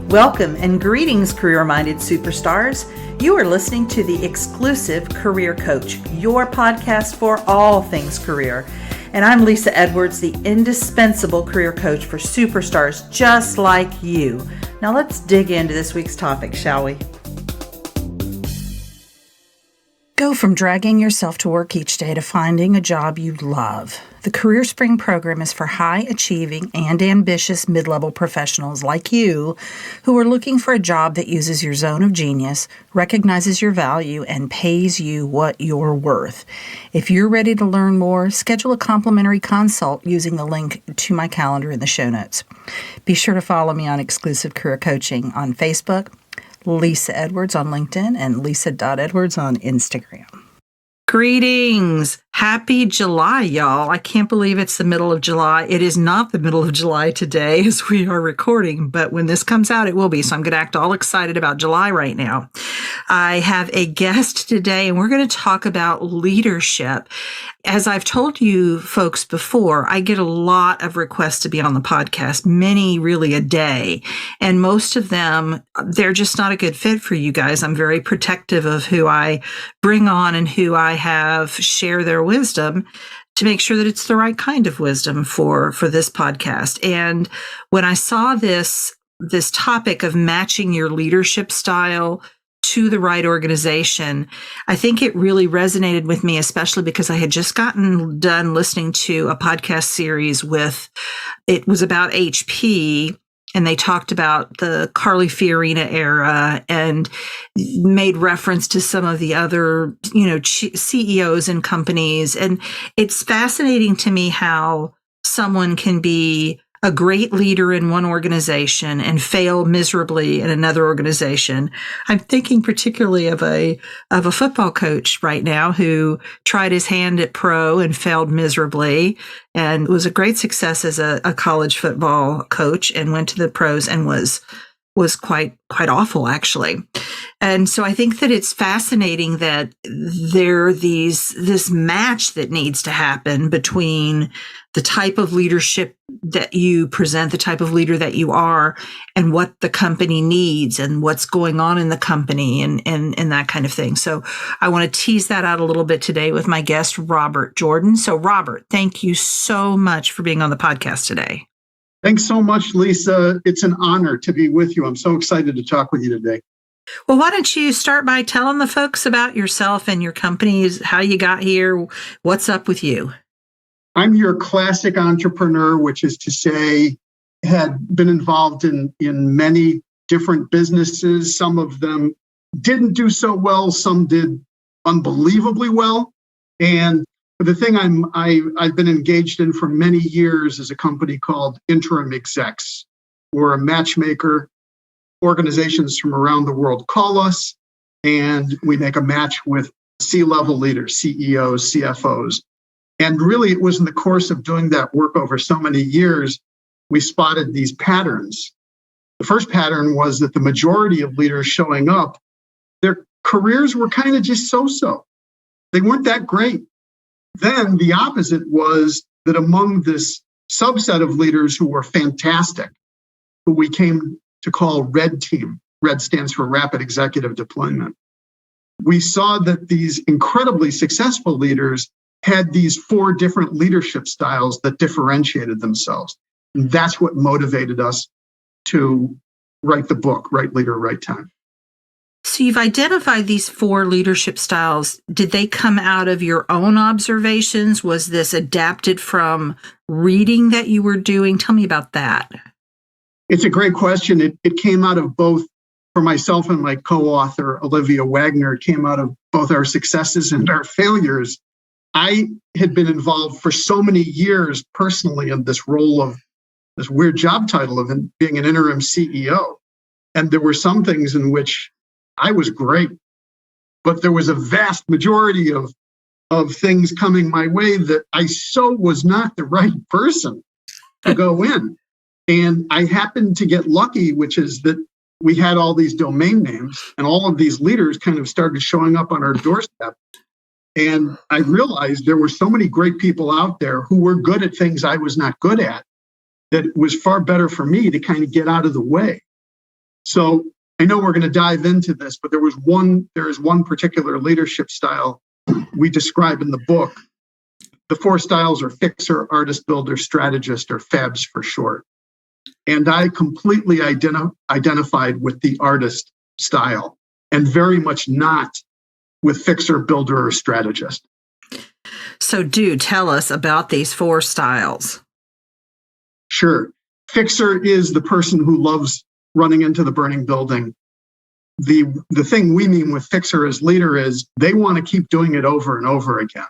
Welcome and greetings, career-minded superstars. You are listening to the exclusive Career Coach, your podcast for all things career. And I'm Lisa Edwards, the indispensable career coach for superstars just like you. Now let's dig into this week's topic, shall we? Go from dragging yourself to work each day to finding a job you love. The Career Spring program is for high-achieving and ambitious mid-level professionals like you who are looking for a job that uses your zone of genius, recognizes your value, and pays you what you're worth. If you're ready to learn more, schedule a complimentary consult using the link to my calendar in the show notes. Be sure to follow me on Exclusive Career Coaching on Facebook, Lisa Edwards on LinkedIn, and Lisa.Edwards on Instagram. Greetings. Happy July, y'all. I can't believe it's the middle of July. It is not the middle of July today as we are recording, but when this comes out, it will be. So I'm going to act all excited about July right now. I have a guest today, and we're going to talk about leadership. As I've told you folks before, I get a lot of requests to be on the podcast, many really a day. And most of them, they're just not a good fit for you guys. I'm very protective of who I bring on and who I have share their wisdom to make sure that it's the right kind of wisdom for this podcast. And when I saw this topic of matching your leadership style to the right organization, I think it really resonated with me, especially because I had just gotten done listening to a podcast series it was about HP, and they talked about the Carly Fiorina era and made reference to some of the other, CEOs and companies. And it's fascinating to me how someone can be a great leader in one organization and fail miserably in another organization. I'm thinking particularly of a football coach right now who tried his hand at pro and failed miserably, and was a great success as a college football coach, and went to the pros and was quite awful, actually. And so I think that it's fascinating that this match that needs to happen between the type of leadership that you present, the type of leader that you are, and what the company needs and what's going on in the company and that kind of thing. So I want to tease that out a little bit today with my guest, Robert Jordan. So Robert, thank you so much for being on the podcast today. Thanks so much, Lisa. It's an honor to be with you. I'm so excited to talk with you today. Well, why don't you start by telling the folks about yourself and your companies, how you got here, what's up with you? I'm your classic entrepreneur, which is to say, had been involved in many different businesses. Some of them didn't do so well. Some did unbelievably well. And the thing I've been engaged in for many years is a company called Interim Execs. We're a matchmaker. Organizations from around the world call us, and we make a match with C-level leaders, CEOs, CFOs. And really, it was in the course of doing that work over so many years, we spotted these patterns. The first pattern was that the majority of leaders showing up, their careers were kind of just so-so. They weren't that great. Then the opposite was that among this subset of leaders who were fantastic, who we came to call Red Team. Red stands for Rapid Executive Deployment. We saw that these incredibly successful leaders had these 4 different leadership styles that differentiated themselves. And that's what motivated us to write the book, Right Leader, Right Time. So you've identified these 4 leadership styles. Did they come out of your own observations? Was this adapted from reading that you were doing? Tell me about that. It's a great question. It came out of both, for myself and my co-author, Olivia Wagner, it came out of both our successes and our failures. I had been involved for so many years personally in this role of this weird job title of being an interim CEO. And there were some things in which I was great, but there was a vast majority of things coming my way that I so was not the right person to go in. And I happened to get lucky, which is that we had all these domain names and all of these leaders kind of started showing up on our doorstep. And I realized there were so many great people out there who were good at things I was not good at, that it was far better for me to kind of get out of the way. So I know we're going to dive into this, but there is one particular leadership style we describe in the book. The 4 styles are fixer, artist, builder, strategist, or FABS for short. And I completely identified with the artist style and very much not with fixer, builder, or strategist. So do tell us about these 4 styles. Sure. Fixer is the person who loves running into the burning building. The thing we mean with fixer as leader is they want to keep doing it over and over again.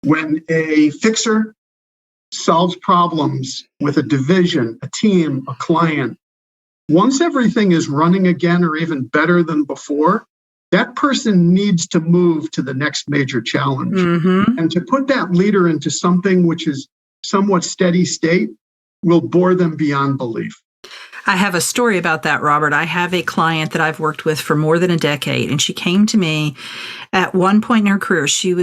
When a fixer solves problems with a division, a team, a client, once everything is running again or even better than before, that person needs to move to the next major challenge. Mm-hmm. And to put that leader into something which is somewhat steady state will bore them beyond belief. I have a story about that, Robert. I have a client that I've worked with for more than a decade, and she came to me at one point in her career. She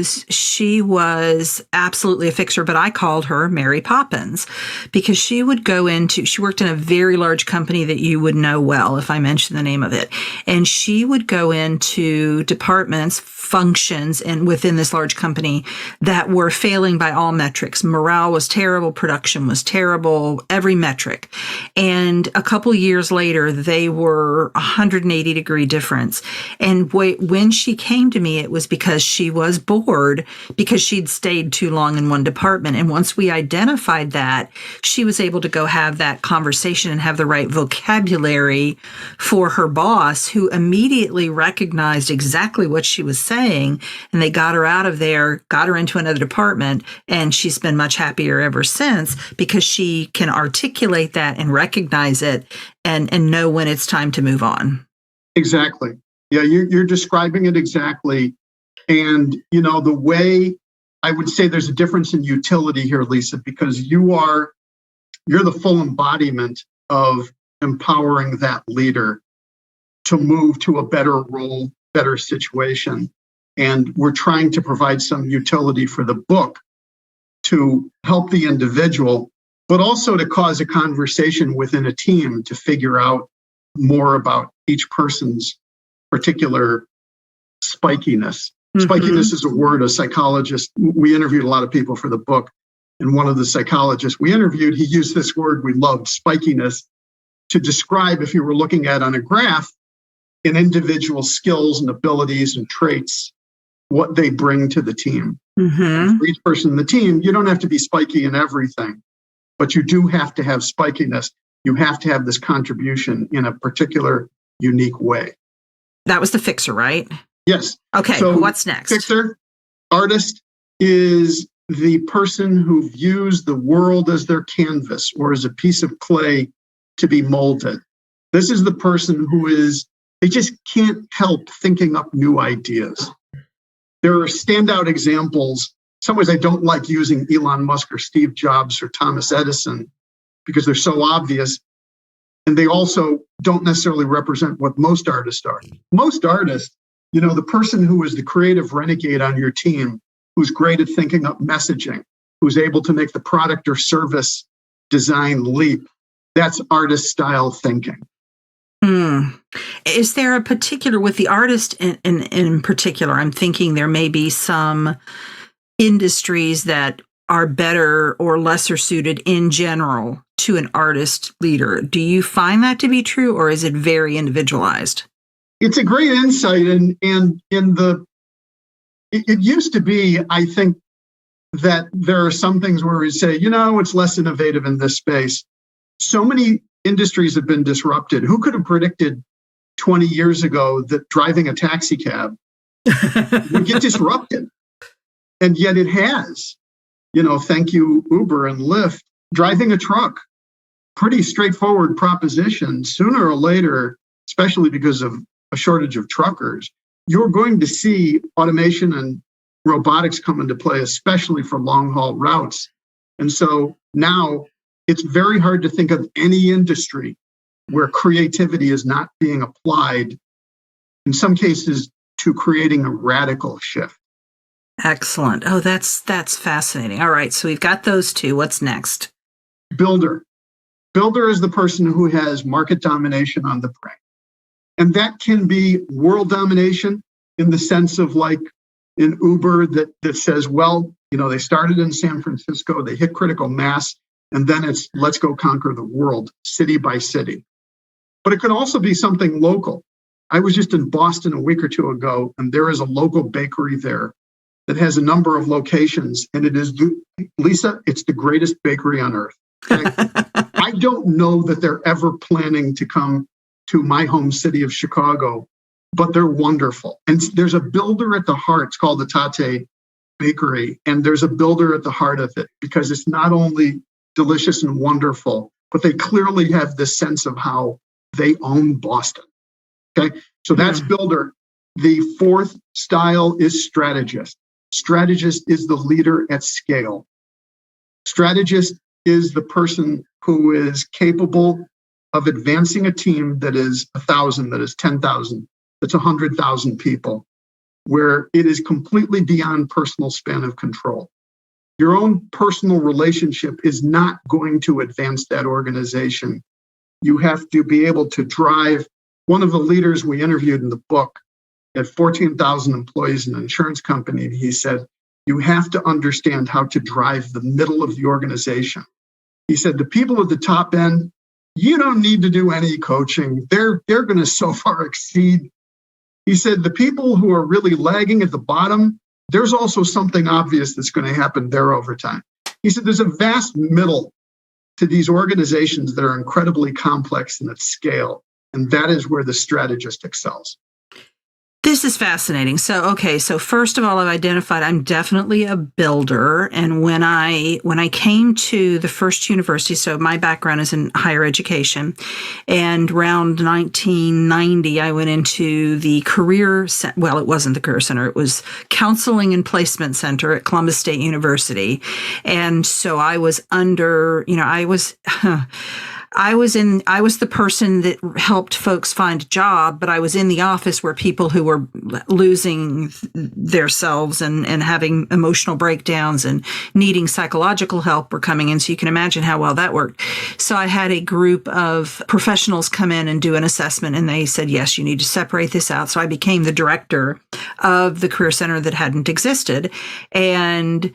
was absolutely a fixer, but I called her Mary Poppins because she worked in a very large company that you would know well if I mention the name of it. And she would go into departments, functions, and within this large company that were failing by all metrics. Morale was terrible, production was terrible, every metric. And a couple years later, they were 180-degree difference. And when she came to me, it was because she was bored because she'd stayed too long in one department. And once we identified that, she was able to go have that conversation and have the right vocabulary for her boss, who immediately recognized exactly what she was saying. And they got her out of there, got her into another department, and she's been much happier ever since because she can articulate that and recognize it and know when it's time to move on. Exactly. Yeah, you're describing it exactly. And, the way I would say there's a difference in utility here, Lisa, because you're the full embodiment of empowering that leader to move to a better role, better situation. And we're trying to provide some utility for the book to help the individual, but also to cause a conversation within a team to figure out more about each person's particular spikiness. Mm-hmm. Spikiness is a word a psychologist, we interviewed a lot of people for the book, and one of the psychologists we interviewed, he used this word we loved, spikiness, to describe, if you were looking at on a graph, an individual's skills and abilities and traits, what they bring to the team. Mm-hmm. For each person in the team, you don't have to be spiky in everything, but you do have to have spikiness. You have to have this contribution in a particular, unique way. That was the fixer, right? Yes. Okay, so what's next? Fixer, artist, is the person who views the world as their canvas or as a piece of clay to be molded. This is the person they just can't help thinking up new ideas. There are standout examples. In some ways, I don't like using Elon Musk or Steve Jobs or Thomas Edison because they're so obvious. And they also don't necessarily represent what most artists are. Most artists, the person who is the creative renegade on your team, who's great at thinking up messaging, who's able to make the product or service design leap, that's artist style thinking. Is there a particular, with the artist in particular, I'm thinking there may be some industries that are better or lesser suited in general to an artist leader. Do you find that to be true, or is it very individualized? It's a great insight. And it used to be, I think, that there are some things where we say, it's less innovative in this space. So many industries have been disrupted. Who could have predicted 20 years ago that driving a taxi cab would get disrupted? And yet it has. Thank you, Uber and Lyft. Driving a truck, pretty straightforward proposition. Sooner or later, especially because of a shortage of truckers, you're going to see automation and robotics come into play, especially for long-haul routes. And so now it's very hard to think of any industry where creativity is not being applied, in some cases, to creating a radical shift. Excellent. Oh, that's fascinating. All right, so we've got those two. What's next? Builder. Builder is the person who has market domination on the brain. And that can be world domination in the sense of like an Uber that says, well, they started in San Francisco, they hit critical mass, and then it's let's go conquer the world city by city. But it could also be something local. I was just in Boston a week or two ago, and there is a local bakery there that has a number of locations, and it is, Lisa, it's the greatest bakery on earth. Okay? I don't know that they're ever planning to come to my home city of Chicago, but they're wonderful. And there's a builder at the heart. It's called the Tate Bakery, and there's a builder at the heart of it because it's not only delicious and wonderful, but they clearly have this sense of how they own Boston. Okay, so that's builder. The fourth style is strategist. Strategist is the leader at scale. Strategist is the person who is capable of advancing a team that is 1,000, that is 10,000, that's 100,000 people, where it is completely beyond personal span of control. Your own personal relationship is not going to advance that organization. You have to be able to drive. One of the leaders we interviewed in the book had 14,000 employees in an insurance company. He said, you have to understand how to drive the middle of the organization. He said, the people at the top end, you don't need to do any coaching. They're going to so far exceed. He said, the people who are really lagging at the bottom, there's also something obvious that's going to happen there over time. He said, there's a vast middle to these organizations that are incredibly complex and at scale. And that is where the strategist excels. This is fascinating. So first of all, I've identified I'm definitely a builder. And when I came to the first university, so my background is in higher education, and around 1990, I went into the it wasn't the Career Center, it was Counseling and Placement Center at Columbus State University. And so I was under, I was the person that helped folks find a job, but I was in the office where people who were losing themselves and having emotional breakdowns and needing psychological help were coming in. So you can imagine how well that worked. So I had a group of professionals come in and do an assessment, and they said, yes, you need to separate this out. So I became the director of the Career Center that hadn't existed and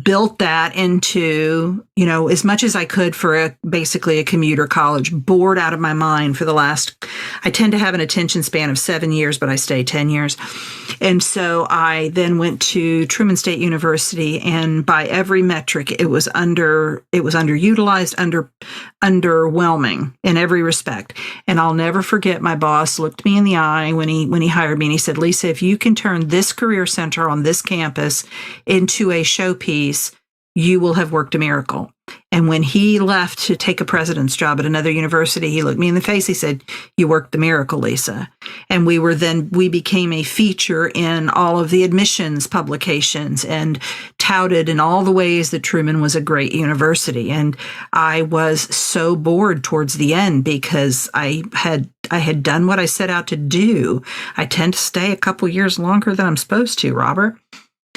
built that into, as much as I could for basically a commuter college, bored out of my mind for I tend to have an attention span of 7 years, but I stay 10 years. And so I then went to Truman State University, and by every metric, it was underutilized, underwhelming in every respect. And I'll never forget, my boss looked me in the eye when he hired me, and he said, Lisa, if you can turn this career center on this campus into a showpiece, you will have worked a miracle. And when he left to take a president's job at another university, he looked me in the face. He said, you worked the miracle, Lisa. And we became a feature in all of the admissions publications and touted in all the ways that Truman was a great university. And I was so bored towards the end because I had done what I set out to do. I tend to stay a couple years longer than I'm supposed to, Robert.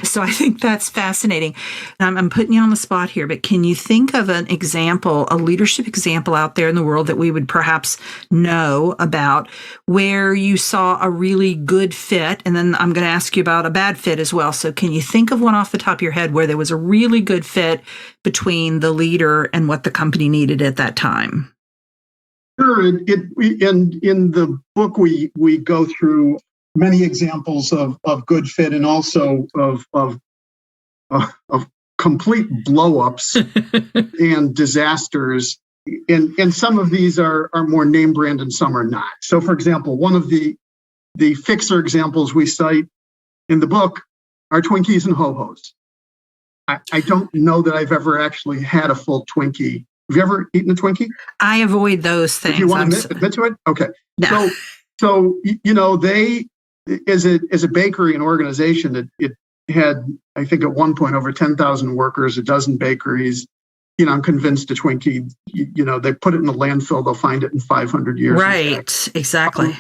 So I think that's fascinating. I'm putting you on the spot here, but can you think of an example, a leadership example out there in the world that we would perhaps know about where you saw a really good fit? And then I'm going to ask you about a bad fit as well. So can you think of one off the top of your head where there was a really good fit between the leader and what the company needed at that time? Sure. And in the book, we go through many examples of good fit and also of complete blow-ups and disasters. And some of these are more name brand and some are not. So, for example, one of the fixer examples we cite in the book are Twinkies and Ho-Hos. I don't know that I've ever actually had a full Twinkie. Have you ever eaten a Twinkie? I avoid those things. Do you want to admit to it? Okay. No. So they, as a bakery and organization, it had, I think at one point, over 10,000 workers, a dozen bakeries. I'm convinced a Twinkie, they put it in the landfill, they'll find it in 500 years. Right, exactly.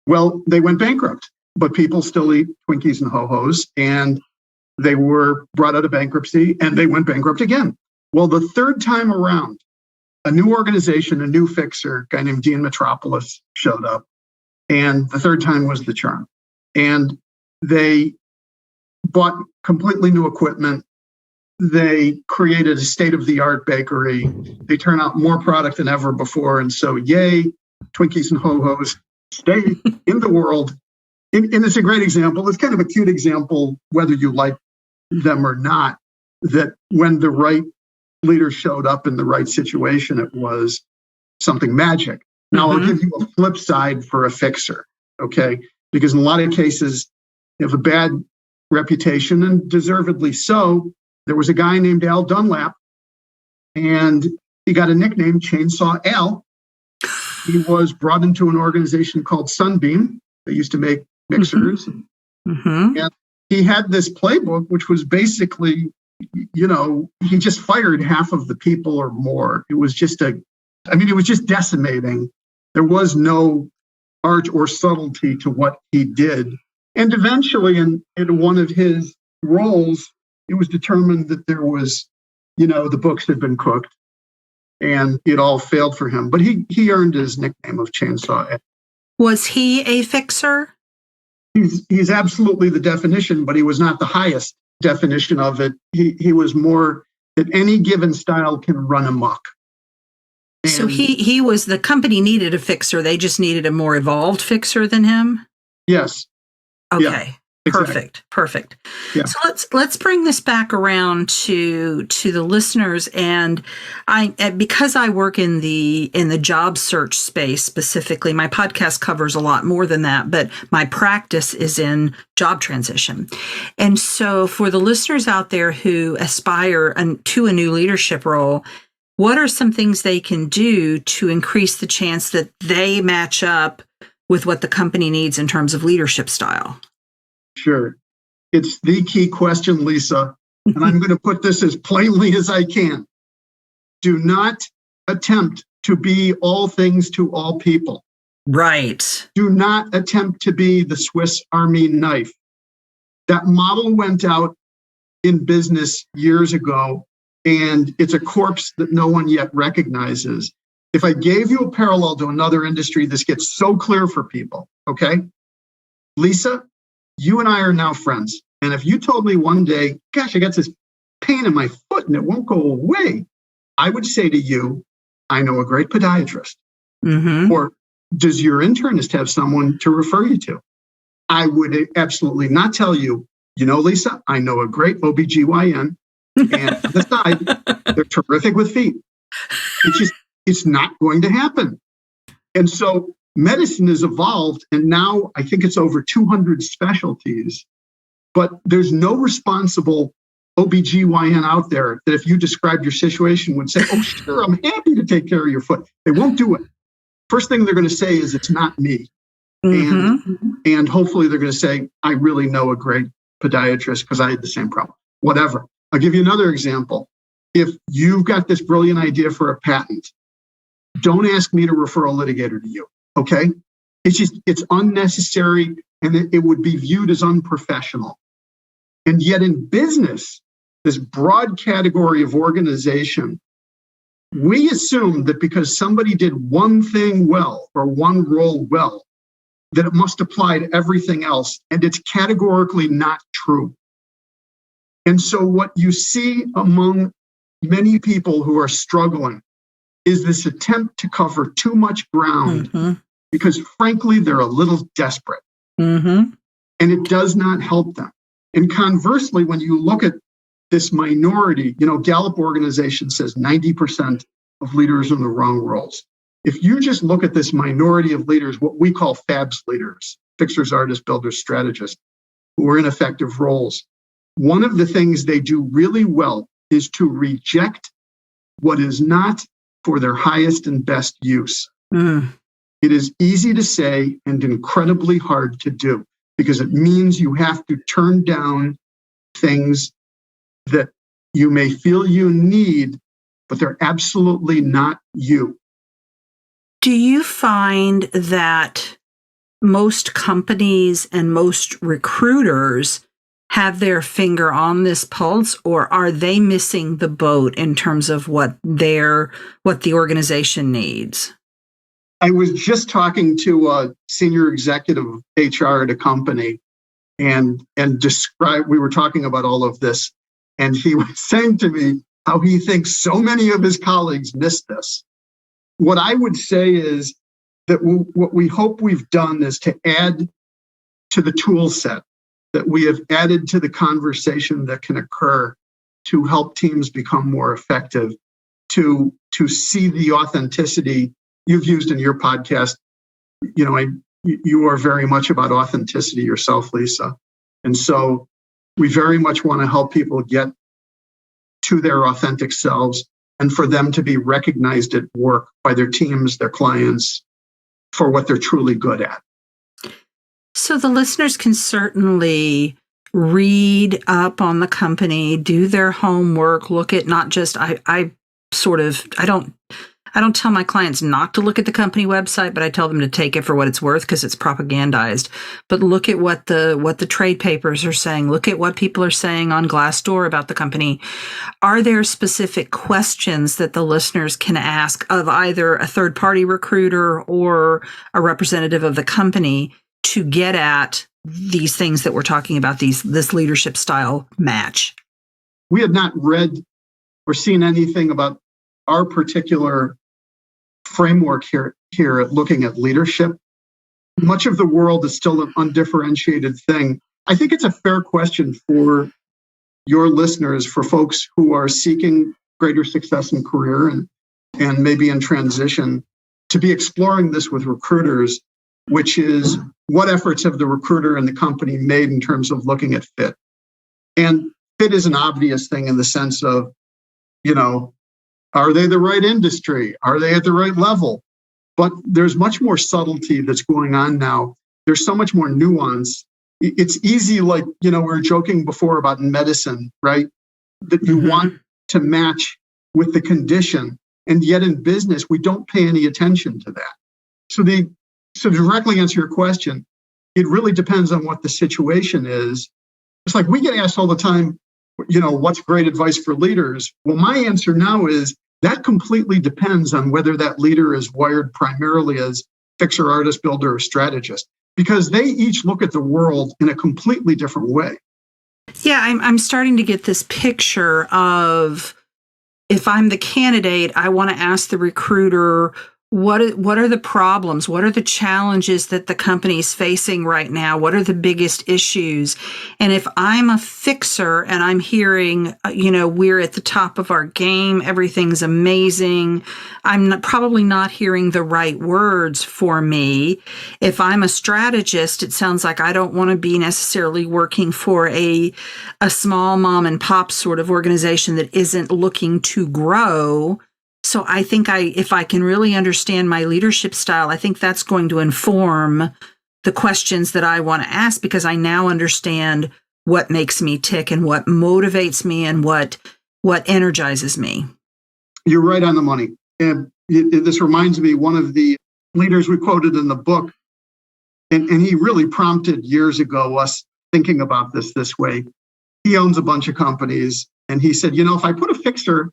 Well, they went bankrupt, but people still eat Twinkies and Ho-Hos, and they were brought out of bankruptcy, and they went bankrupt again. Well, the third time around, a new organization, a new fixer, a guy named Dean Metropolis, showed up. And the third time was the charm. And they bought completely new equipment. They created a state-of-the-art bakery. They turn out more product than ever before. And so, yay, Twinkies and Ho-Hos stay in the world. And it's a great example. It's kind of a cute example, whether you like them or not, that when the right leader showed up in the right situation, it was something magic. Now, I'll give you a flip side for a fixer, okay? Because in a lot of cases, you have a bad reputation, and deservedly so. There was a guy named Al Dunlap, and he got a nickname, Chainsaw Al. He was brought into an organization called Sunbeam. They used to make mixers. And he had this playbook, which was basically, he just fired half of the people or more. It was just it was just decimating. There was no art or subtlety to what he did. And eventually, in one of his roles, it was determined that there was, the books had been cooked, and it all failed for him. But he earned his nickname of Chainsaw Ed. Was he a fixer? He's absolutely the definition, but he was not the highest definition of it. He was more that any given style can run amok. And so he was, the company needed a fixer. They just needed a more evolved fixer than him? Yes. Okay. Yeah, exactly. Perfect. Yeah. So let's bring this back around to the listeners. And because I work in the job search space specifically, my podcast covers a lot more than that, but my practice is in job transition. And so for the listeners out there who aspire to a new leadership role, what are some things they can do to increase the chance that they match up with what the company needs in terms of leadership style? Sure. It's the key question, Lisa, and I'm going to put this as plainly as I can. Do not attempt to be all things to all people. Right. Do not attempt to be the Swiss Army knife. That model went out in business years ago, and it's a corpse that no one yet recognizes. If I gave you a parallel to another industry, this gets so clear for people, okay? Lisa, you and I are now friends. And if you told me one day, gosh, I got this pain in my foot and it won't go away, I would say to you, I know a great podiatrist. Or does your internist have someone to refer you to? I would absolutely not tell you, Lisa, I know a great OBGYN. And on the side, they're terrific with feet. It's not going to happen. And so medicine has evolved, and now I think it's over 200 specialties, but there's no responsible OBGYN out there that if you described your situation would say, oh, sure, I'm happy to take care of your foot. They won't do it. First thing they're going to say is, it's not me. And hopefully they're going to say, I really know a great podiatrist because I had the same problem. Whatever. I'll give you another example. If you've got this brilliant idea for a patent, don't ask me to refer a litigator to you, okay? It's unnecessary, and it would be viewed as unprofessional. And yet in business, this broad category of organization, we assume that because somebody did one thing well or one role well, that it must apply to everything else, and it's categorically not true. And so what you see among many people who are struggling is this attempt to cover too much ground because, frankly, they're a little desperate. And it does not help them. And conversely, when you look at this minority, Gallup organization says 90% of leaders are in the wrong roles. If you just look at this minority of leaders, what we call FABS leaders, fixers, artists, builders, strategists, who are in effective roles, one of the things they do really well is to reject what is not for their highest and best use. It is easy to say and incredibly hard to do because it means you have to turn down things that you may feel you need, but they're absolutely not you. Do you find that most companies and most recruiters have their finger on this pulse, or are they missing the boat in terms of what the organization needs? I was just talking to a senior executive of HR at a company and we were talking about all of this. And he was saying to me how he thinks so many of his colleagues miss this. What I would say is that what we hope we've done is to add to the tool set that we have added to the conversation that can occur to help teams become more effective, to see the authenticity you've used in your podcast. You are very much about authenticity yourself, Lisa. And so we very much want to help people get to their authentic selves and for them to be recognized at work by their teams, their clients, for what they're truly good at. So the listeners can certainly read up on the company, do their homework, look at not just, I don't tell my clients not to look at the company website, but I tell them to take it for what it's worth because it's propagandized. But look at what the trade papers are saying. Look at what people are saying on Glassdoor about the company. Are there specific questions that the listeners can ask of either a third-party recruiter or a representative of the company to get at these things that we're talking about, this leadership style match? We had not read or seen anything about our particular framework here at looking at leadership. Much of the world is still an undifferentiated thing. I think it's a fair question for your listeners, for folks who are seeking greater success in career and maybe in transition, to be exploring this with recruiters, which is what efforts have the recruiter and the company made in terms of looking at fit? And fit is an obvious thing in the sense of, are they the right industry? Are they at the right level? But there's much more subtlety that's going on now. There's so much more nuance. It's easy, like, we were joking before about medicine, right? That you want to match with the condition. And yet in business, we don't pay any attention to that. So to directly answer your question, it really depends on what the situation is. It's like we get asked all the time, what's great advice for leaders? Well, my answer now is that completely depends on whether that leader is wired primarily as fixer, artist, builder, or strategist, because they each look at the world in a completely different way. Yeah, I'm starting to get this picture of, if I'm the candidate, I want to ask the recruiter, what are the problems? What are the challenges that the company is facing right now? What are the biggest issues? And if I'm a fixer and I'm hearing, we're at the top of our game, everything's amazing, I'm probably not hearing the right words for me. If I'm a strategist, it sounds like I don't want to be necessarily working for a small mom and pop sort of organization that isn't looking to grow. So I think if I can really understand my leadership style, I think that's going to inform the questions that I want to ask, because I now understand what makes me tick and what motivates me and what energizes me. You're right on the money. And this reminds me, one of the leaders we quoted in the book, and he really prompted years ago us thinking about this way. He owns a bunch of companies, and he said, if I put a fixer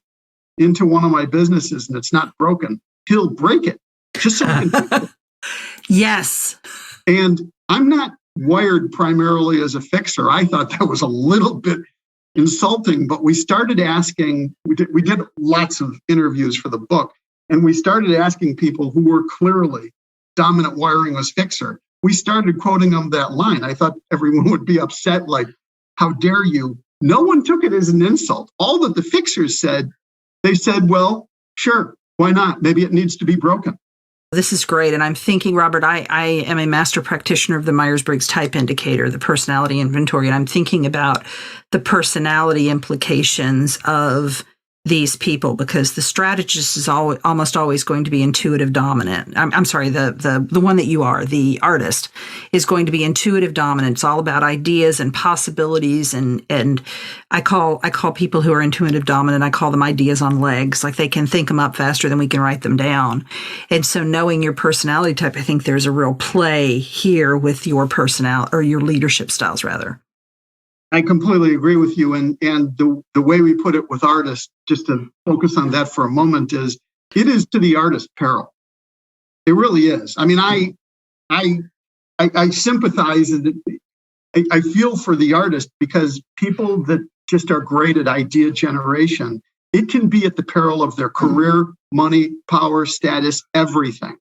into one of my businesses and it's not broken, he'll break it just so he can fix it. Yes. And I'm not wired primarily as a fixer. I thought that was a little bit insulting, but we started asking, we did lots of interviews for the book, and we started asking people who were clearly dominant wiring was fixer. We started quoting them that line. I thought everyone would be upset, like, how dare you? No one took it as an insult. All that the fixers said, they said, well, sure, why not? Maybe it needs to be broken. This is great. And I'm thinking, Robert, I am a master practitioner of the Myers-Briggs Type Indicator, the personality inventory, and I'm thinking about the personality implications of these people, because the strategist is almost always going to be intuitive dominant. I'm sorry, the one that you are, the artist, is going to be intuitive dominant. It's all about ideas and possibilities, and I call people who are intuitive dominant, I call them ideas on legs. Like, they can think them up faster than we can write them down. And so knowing your personality type, I think there's a real play here with your personality, or your leadership styles rather. I completely agree with you. And the way we put it with artists, just to focus on that for a moment, is it is to the artist's peril. It really is. I mean, I sympathize and I feel for the artist, because people that just are great at idea generation, it can be at the peril of their career, money, power, status, everything.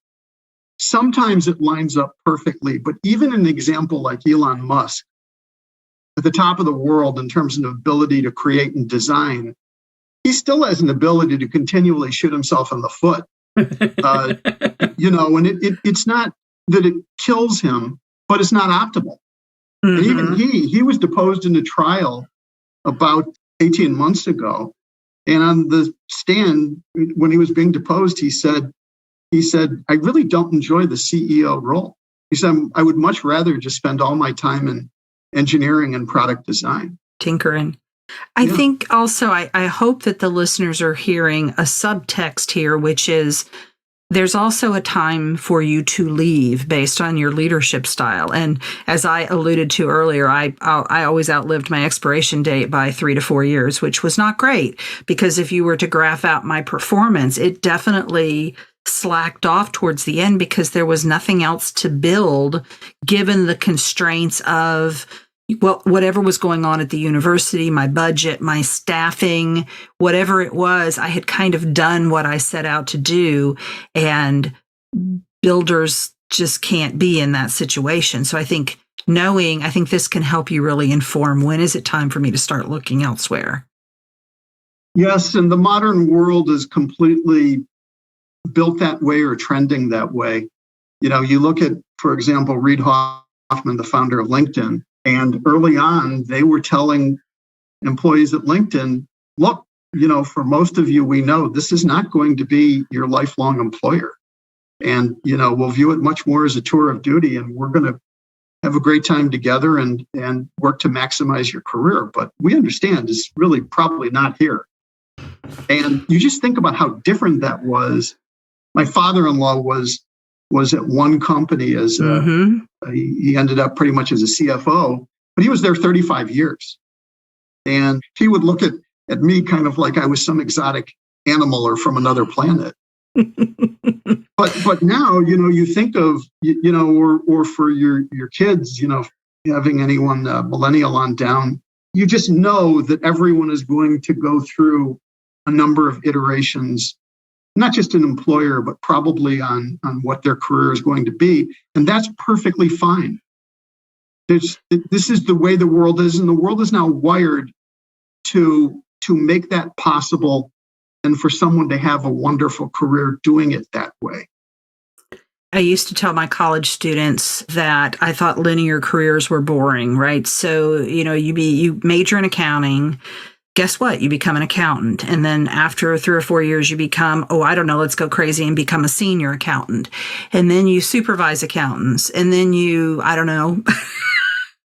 Sometimes it lines up perfectly, but even an example like Elon Musk, at the top of the world in terms of ability to create and design, he still has an ability to continually shoot himself in the foot. And it's not that it kills him, but it's not optimal. Mm-hmm. And even he was deposed in a trial about 18 months ago. And on the stand, when he was being deposed, he said, I really don't enjoy the CEO role. He said, I would much rather just spend all my time in engineering and product design. Tinkering. I think also, I hope that the listeners are hearing a subtext here, which is there's also a time for you to leave based on your leadership style. And as I alluded to earlier, I always outlived my expiration date by 3 to 4 years, which was not great, because if you were to graph out my performance, it definitely slacked off towards the end because there was nothing else to build given the constraints of whatever was going on at the university, my budget, my staffing, whatever it was. I had kind of done what I set out to do, and builders just can't be in that situation. So I think this can help you really inform, when is it time for me to start looking elsewhere? Yes, and the modern world is completely built that way or trending that way. You look at, for example, Reid Hoffman, the founder of LinkedIn, and early on, they were telling employees at LinkedIn, look, for most of you, we know this is not going to be your lifelong employer. And, we'll view it much more as a tour of duty, and we're going to have a great time together and work to maximize your career. But we understand it's really probably not here. And you just think about how different that was. My father-in-law was at one company as he ended up pretty much as a CFO, but he was there 35 years. And he would look at me kind of like I was some exotic animal or from another planet. But now, you think of, or for your kids, having anyone millennial on down, you just know that everyone is going to go through a number of iterations, not just an employer, but probably on what their career is going to be. And that's perfectly fine. This is the way the world is, and the world is now wired to make that possible and for someone to have a wonderful career doing it that way. I used to tell my college students that I thought linear careers were boring, right? So, you major in accounting. Guess what? You become an accountant. And then after 3 or 4 years, you become, let's go crazy and become a senior accountant. And then you supervise accountants. And then you,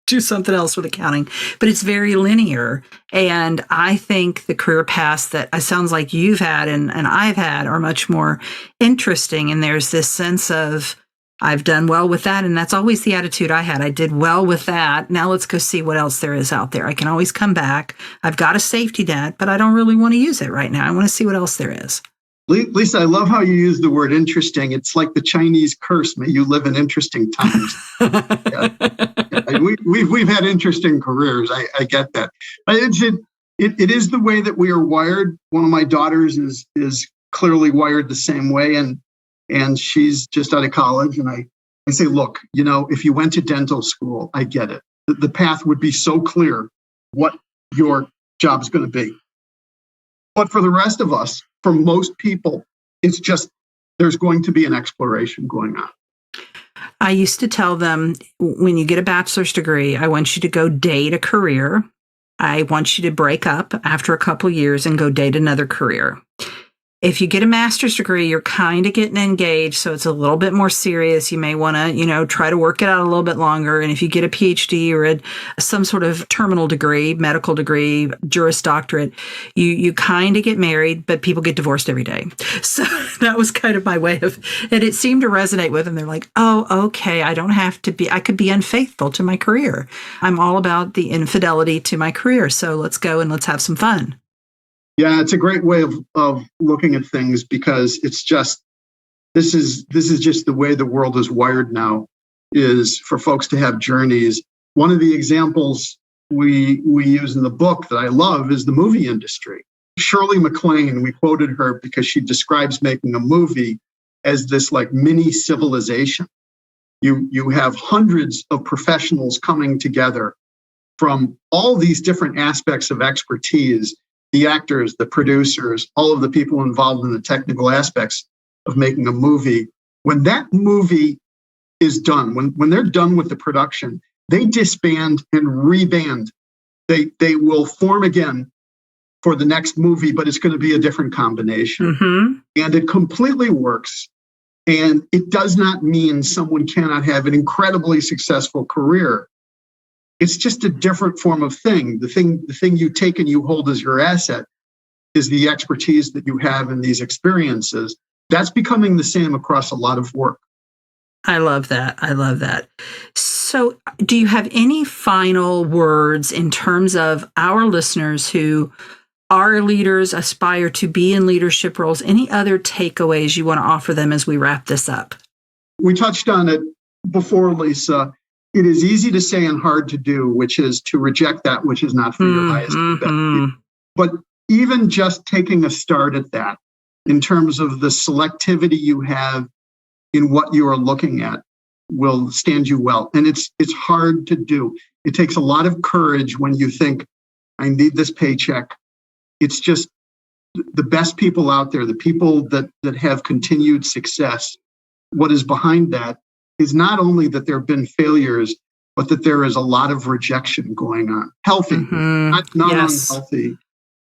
do something else with accounting. But it's very linear. And I think the career paths that it sounds like you've had and I've had are much more interesting. And there's this sense of, I've done well with that. And that's always the attitude I had. I did well with that. Now let's go see what else there is out there. I can always come back. I've got a safety net, but I don't really want to use it right now. I want to see what else there is. Lisa, I love how you use the word interesting. It's like the Chinese curse, may you live in interesting times. We've had interesting careers. I get that. But it is the way that we are wired. One of my daughters is clearly wired the same way. And she's just out of college. And I say, look, if you went to dental school, I get it. The path would be so clear what your job is going to be. But for the rest of us, for most people, it's just there's going to be an exploration going on. I used to tell them, when you get a bachelor's degree, I want you to go date a career. I want you to break up after a couple of years and go date another career. If you get a master's degree, you're kind of getting engaged, so it's a little bit more serious. You may want to, try to work it out a little bit longer. And if you get a PhD or some sort of terminal degree, medical degree, Juris Doctorate, you kind of get married, but people get divorced every day. So that was kind of my way of, and it seemed to resonate with them. They're like, oh, okay, I could be unfaithful to my career. I'm all about the infidelity to my career. So let's go and let's have some fun. Yeah, it's a great way of looking at things, because it's just This is just the way the world is wired now, is for folks to have journeys. One of the examples we use in the book that I love is the movie industry. Shirley MacLaine, we quoted her because she describes making a movie as this like mini civilization. You have hundreds of professionals coming together from all these different aspects of expertise, the actors, the producers, all of the people involved in the technical aspects of making a movie. When that movie is done, when they're done with the production, they disband and reband. They will form again for the next movie, but it's going to be a different combination. Mm-hmm. And it completely works. And it does not mean someone cannot have an incredibly successful career. It's just a different form of thing. The thing you take and you hold as your asset is the expertise that you have in these experiences. That's becoming the same across a lot of work. I love that. I love that. So, do you have any final words in terms of our listeners who are leaders, aspire to be in leadership roles? Any other takeaways you want to offer them as we wrap this up? We touched on it before, Lisa. It is easy to say and hard to do, which is to reject that which is not for your highest and best. But even just taking a start at that, in terms of the selectivity you have in what you are looking at, will stand you well. And it's hard to do. It takes a lot of courage when you think, I need this paycheck. It's just the best people out there, the people that have continued success. What is behind that is not only that there have been failures, but that there is a lot of rejection going on. Healthy, not Yes. unhealthy,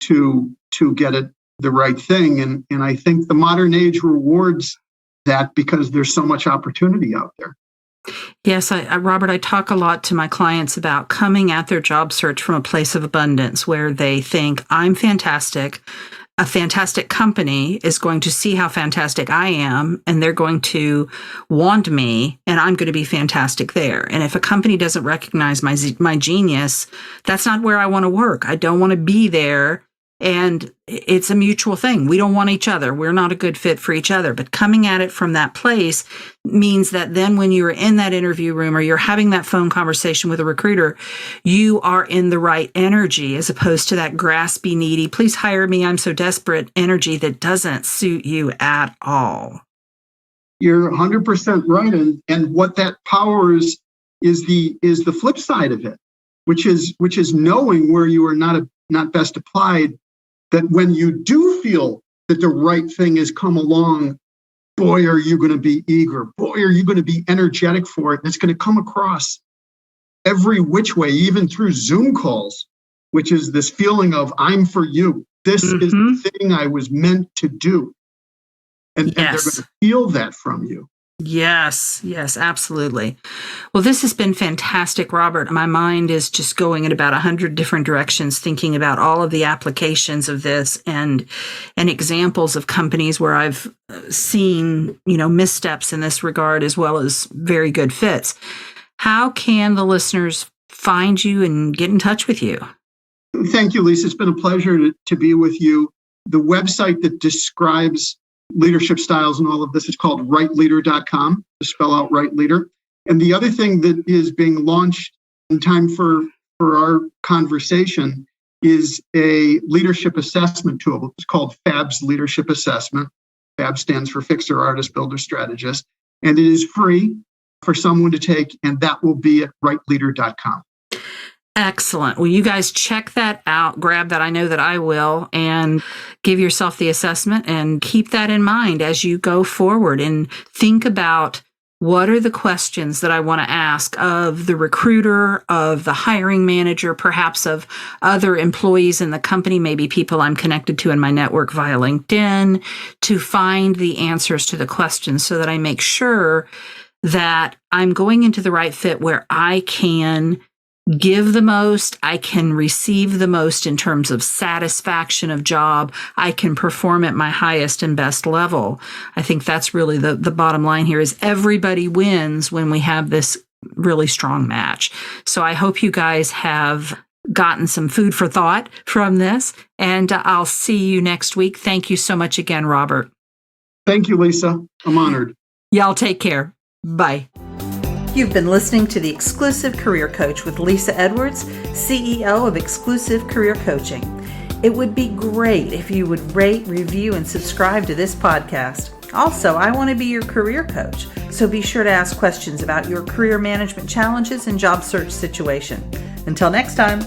to get it the right thing. And I think the modern age rewards that because there's so much opportunity out there. Yes, Robert, I talk a lot to my clients about coming at their job search from a place of abundance where they think, I'm fantastic. A fantastic company is going to see how fantastic I am, and they're going to want me, and I'm going to be fantastic there. And if a company doesn't recognize my genius, that's not where I want to work. I don't want to be there. And it's a mutual thing. We don't want each other. We're not a good fit for each other. But coming at it from that place means that then when you're in that interview room or you're having that phone conversation with a recruiter, you are in the right energy as opposed to that graspy, needy, please hire me, I'm so desperate energy that doesn't suit you at all. You're 100% right. And what that powers is the flip side of it, which is knowing where you are not best applied. That when you do feel that the right thing has come along, boy, are you going to be eager. Boy, are you going to be energetic for it. And it's going to come across every which way, even through Zoom calls, which is this feeling of I'm for you. This is the thing I was meant to do. And they're going to feel that from you. Yes, absolutely. Well, this has been fantastic, Robert. My mind is just going in about 100 different directions, thinking about all of the applications of this and examples of companies where I've seen, missteps in this regard, as well as very good fits. How can the listeners find you and get in touch with you? Thank you, Lisa. It's been a pleasure to be with you. The website that describes leadership styles and all of this is called rightleader.com, to spell out right leader. And the other thing that is being launched in time for our conversation is a leadership assessment tool. It's called FABS Leadership Assessment. FAB stands for Fixer, Artist, Builder, Strategist. And it is free for someone to take, and that will be at rightleader.com. Excellent. Well, you guys check that out, grab that. I know that I will, and give yourself the assessment and keep that in mind as you go forward and think about what are the questions that I want to ask of the recruiter, of the hiring manager, perhaps of other employees in the company, maybe people I'm connected to in my network via LinkedIn, to find the answers to the questions so that I make sure that I'm going into the right fit where I can give the most, I can receive the most in terms of satisfaction of job, I can perform at my highest and best level. I think that's really the bottom line here is everybody wins when we have this really strong match. So I hope you guys have gotten some food for thought from this, and I'll see you next week. Thank you so much again, Robert. Thank you, Lisa. I'm honored. Y'all take care. Bye. You've been listening to The Exclusive Career Coach with Lisa Edwards, CEO of Exclusive Career Coaching. It would be great if you would rate, review, and subscribe to this podcast. Also, I want to be your career coach, so be sure to ask questions about your career management challenges and job search situation. Until next time.